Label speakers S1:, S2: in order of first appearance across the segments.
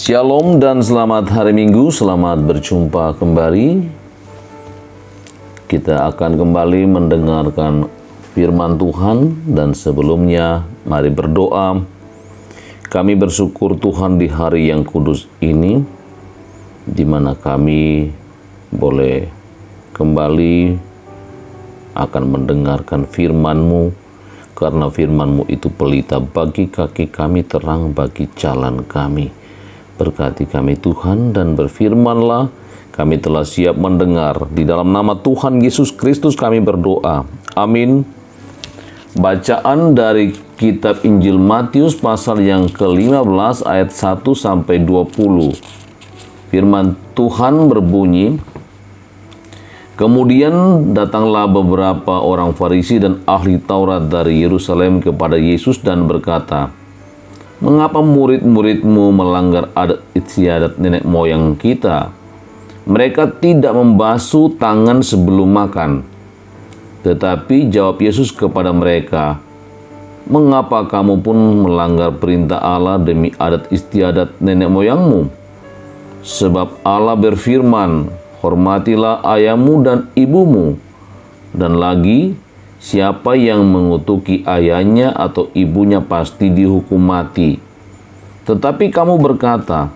S1: Shalom dan selamat hari Minggu, selamat berjumpa kembali. Kita akan kembali mendengarkan firman Tuhan dan sebelumnya mari berdoa. Kami bersyukur Tuhan di hari yang kudus ini, di mana kami boleh kembali akan mendengarkan firman-Mu, karena firman-Mu itu pelita bagi kaki kami, terang bagi jalan kami. Berkati kami Tuhan dan berfirmanlah, kami telah siap mendengar. Di dalam nama Tuhan Yesus Kristus kami berdoa. Amin. Bacaan dari kitab Injil Matius pasal yang ke-15 ayat 1-20. Firman Tuhan berbunyi, kemudian datanglah beberapa orang Farisi dan ahli Taurat dari Yerusalem kepada Yesus dan berkata, "Mengapa murid-muridmu melanggar adat istiadat nenek moyang kita? Mereka tidak membasuh tangan sebelum makan." Tetapi jawab Yesus kepada mereka, "Mengapa kamu pun melanggar perintah Allah demi adat istiadat nenek moyangmu? Sebab Allah berfirman, hormatilah ayahmu dan ibumu. Dan lagi, siapa yang mengutuki ayahnya atau ibunya pasti dihukum mati. Tetapi kamu berkata,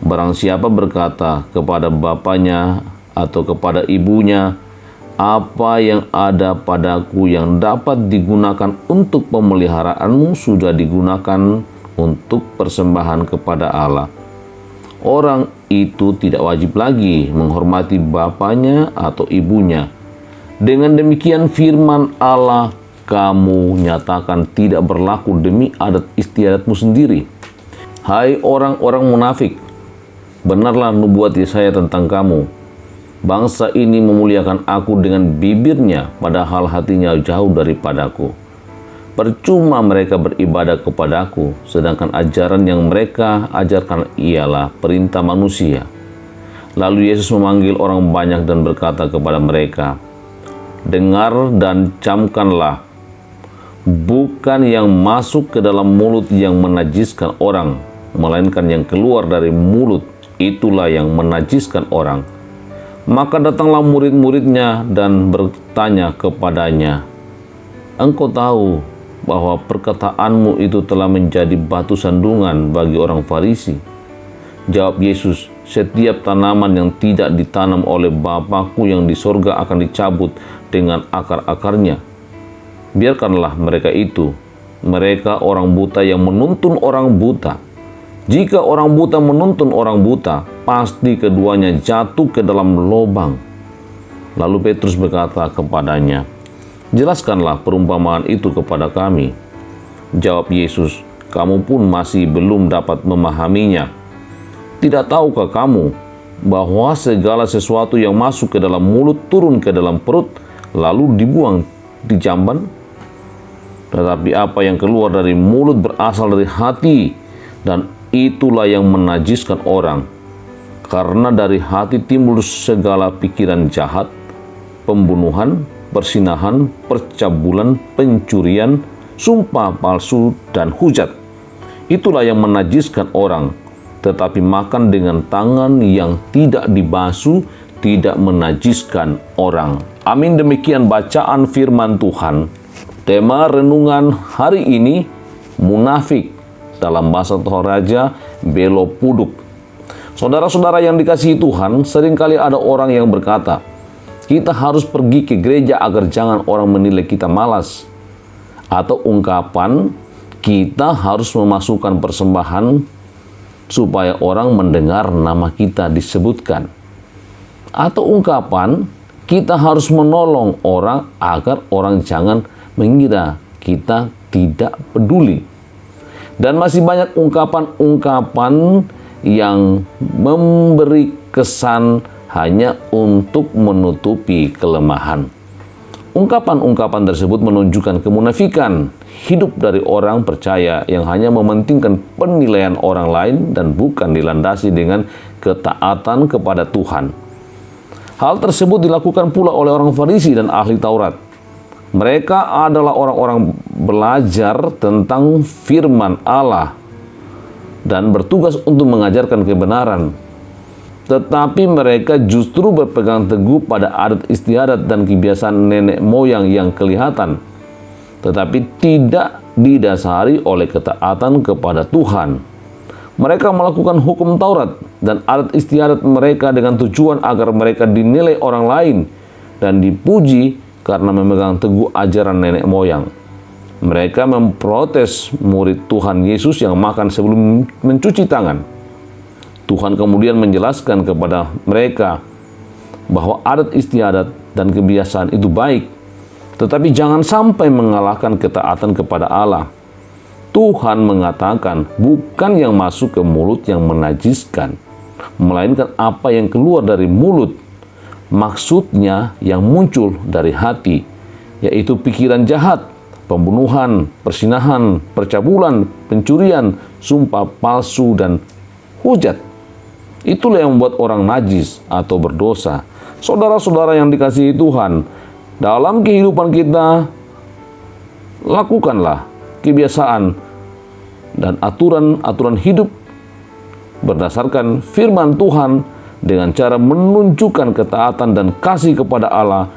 S1: barang siapa berkata kepada bapaknya atau kepada ibunya, apa yang ada padaku yang dapat digunakan untuk pemeliharaanmu sudah digunakan untuk persembahan kepada Allah. Orang itu tidak wajib lagi menghormati bapaknya atau ibunya. Dengan demikian firman Allah kamu nyatakan tidak berlaku demi adat istiadatmu sendiri. Hai orang-orang munafik, benarlah nubuat Yesaya tentang kamu. Bangsa ini memuliakan aku dengan bibirnya, padahal hatinya jauh daripadaku. Percuma mereka beribadah kepadaku, sedangkan ajaran yang mereka ajarkan ialah perintah manusia. Lalu Yesus memanggil orang banyak dan berkata kepada mereka, dengar dan camkanlah, bukan yang masuk ke dalam mulut yang menajiskan orang, melainkan yang keluar dari mulut, itulah yang menajiskan orang. Maka datanglah murid-muridnya dan bertanya kepadanya, engkau tahu bahwa perkataanmu itu telah menjadi batu sandungan bagi orang Farisi. Jawab Yesus, setiap tanaman yang tidak ditanam oleh Bapakku yang di sorga akan dicabut dengan akar-akarnya. Biarkanlah mereka itu, mereka orang buta yang menuntun orang buta. Jika orang buta menuntun orang buta, pasti keduanya jatuh ke dalam lubang. Lalu Petrus berkata kepadanya, jelaskanlah perumpamaan itu kepada kami. Jawab Yesus, kamu pun masih belum dapat memahaminya. Tidak tahukah kamu bahwa segala sesuatu yang masuk ke dalam mulut turun ke dalam perut, lalu dibuang di jamban? Tetapi apa yang keluar dari mulut berasal dari hati, dan itulah yang menajiskan orang. Karena dari hati timbul segala pikiran jahat, pembunuhan, persinahan, percabulan, pencurian, sumpah palsu, dan hujat. Itulah yang menajiskan orang. Tetapi makan dengan tangan yang tidak dibasuh tidak menajiskan orang. Amin. Demikian bacaan firman Tuhan. Tema renungan hari ini, munafik. Dalam bahasa Toraja, belo puduk. Saudara-saudara yang dikasihi Tuhan, seringkali ada orang yang berkata, kita harus pergi ke gereja agar jangan orang menilai kita malas. Atau ungkapan, kita harus memasukkan persembahan supaya orang mendengar nama kita disebutkan. Atau ungkapan, kita harus menolong orang agar orang jangan mengira kita tidak peduli. Dan masih banyak ungkapan-ungkapan yang memberi kesan hanya untuk menutupi kelemahan. Ungkapan-ungkapan tersebut menunjukkan kemunafikan hidup dari orang percaya yang hanya mementingkan penilaian orang lain dan bukan dilandasi dengan ketaatan kepada Tuhan. Hal tersebut dilakukan pula oleh orang Farisi dan ahli Taurat. Mereka adalah orang-orang belajar tentang firman Allah. dan bertugas untuk mengajarkan kebenaran. Tetapi mereka justru berpegang teguh pada adat istiadat dan kebiasaan nenek moyang yang kelihatan, tetapi tidak didasari oleh ketaatan kepada Tuhan. Mereka melakukan hukum Taurat dan adat istiadat mereka dengan tujuan agar mereka dinilai orang lain dan dipuji karena memegang teguh ajaran nenek moyang. Mereka memprotes murid Tuhan Yesus yang makan sebelum mencuci tangan. Tuhan kemudian menjelaskan kepada mereka bahwa adat istiadat dan kebiasaan itu baik, tetapi jangan sampai mengalahkan ketaatan kepada Allah. Tuhan mengatakan bukan yang masuk ke mulut yang menajiskan, melainkan apa yang keluar dari mulut. Maksudnya yang muncul dari hati, yaitu pikiran jahat, pembunuhan, persinahan, percabulan, pencurian, sumpah palsu, dan hujat. Itulah yang membuat orang najis atau berdosa. Saudara-saudara yang dikasihi Tuhan, dalam kehidupan kita, lakukanlah kebiasaan dan aturan-aturan hidup berdasarkan firman Tuhan dengan cara menunjukkan ketaatan dan kasih kepada Allah,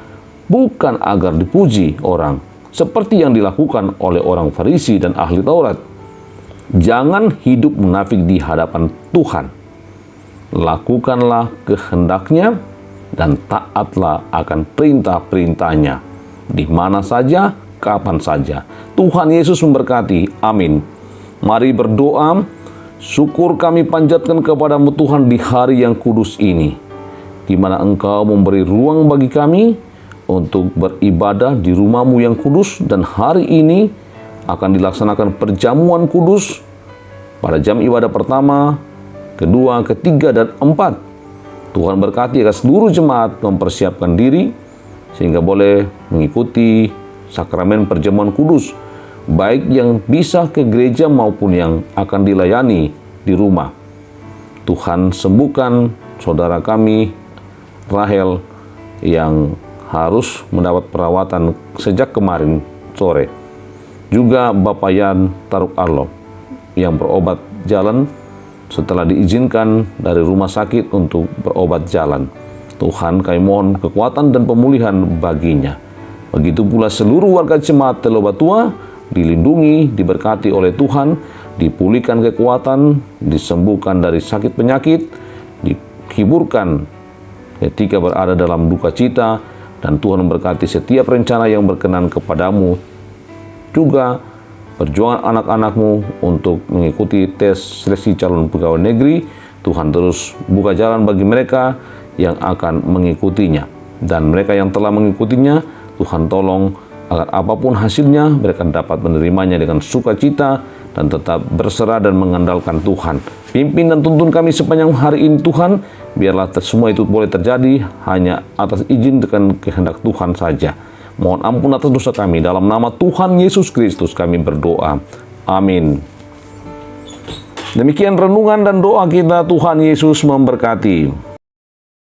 S1: bukan agar dipuji orang, seperti yang dilakukan oleh orang Farisi dan ahli Taurat. Jangan hidup munafik di hadapan Tuhan. Lakukanlah kehendaknya dan taatlah akan perintah-perintahnya di mana saja, kapan saja. Tuhan Yesus memberkati. Amin. Mari berdoa. Syukur kami panjatkan kepadamu Tuhan di hari yang kudus ini, di mana Engkau memberi ruang bagi kami untuk beribadah di rumah-Mu yang kudus, dan hari ini akan dilaksanakan perjamuan kudus pada jam ibadah pertama, kedua, ketiga, dan 4. Tuhan berkati agar seluruh jemaat mempersiapkan diri sehingga boleh mengikuti sakramen perjamuan kudus, baik yang bisa ke gereja maupun yang akan dilayani di rumah. Tuhan sembuhkan saudara kami Rahel yang harus mendapat perawatan sejak kemarin sore. Juga Bapak Yan Taruk Arlo yang berobat jalan setelah diizinkan dari rumah sakit untuk berobat jalan. Tuhan, kami mohon kekuatan dan pemulihan baginya. Begitu pula seluruh warga jemaat Telobatua dilindungi, diberkati oleh Tuhan, dipulihkan kekuatan, disembuhkan dari sakit penyakit, dihiburkan ketika berada dalam duka cita, dan Tuhan memberkati setiap rencana yang berkenan kepadamu. Juga perjuangan anak-anakmu untuk mengikuti tes seleksi calon pegawai negeri, Tuhan terus buka jalan bagi mereka yang akan mengikutinya. Dan mereka yang telah mengikutinya, Tuhan tolong agar apapun hasilnya, mereka dapat menerimanya dengan sukacita dan tetap berserah dan mengandalkan Tuhan. Pimpin dan tuntun kami sepanjang hari ini Tuhan, biarlah semua itu boleh terjadi hanya atas izin dengan kehendak Tuhan saja. Mohon ampun atas dosa kami, dalam nama Tuhan Yesus Kristus kami berdoa. Amin. Demikian renungan dan doa kita. Tuhan Yesus memberkati.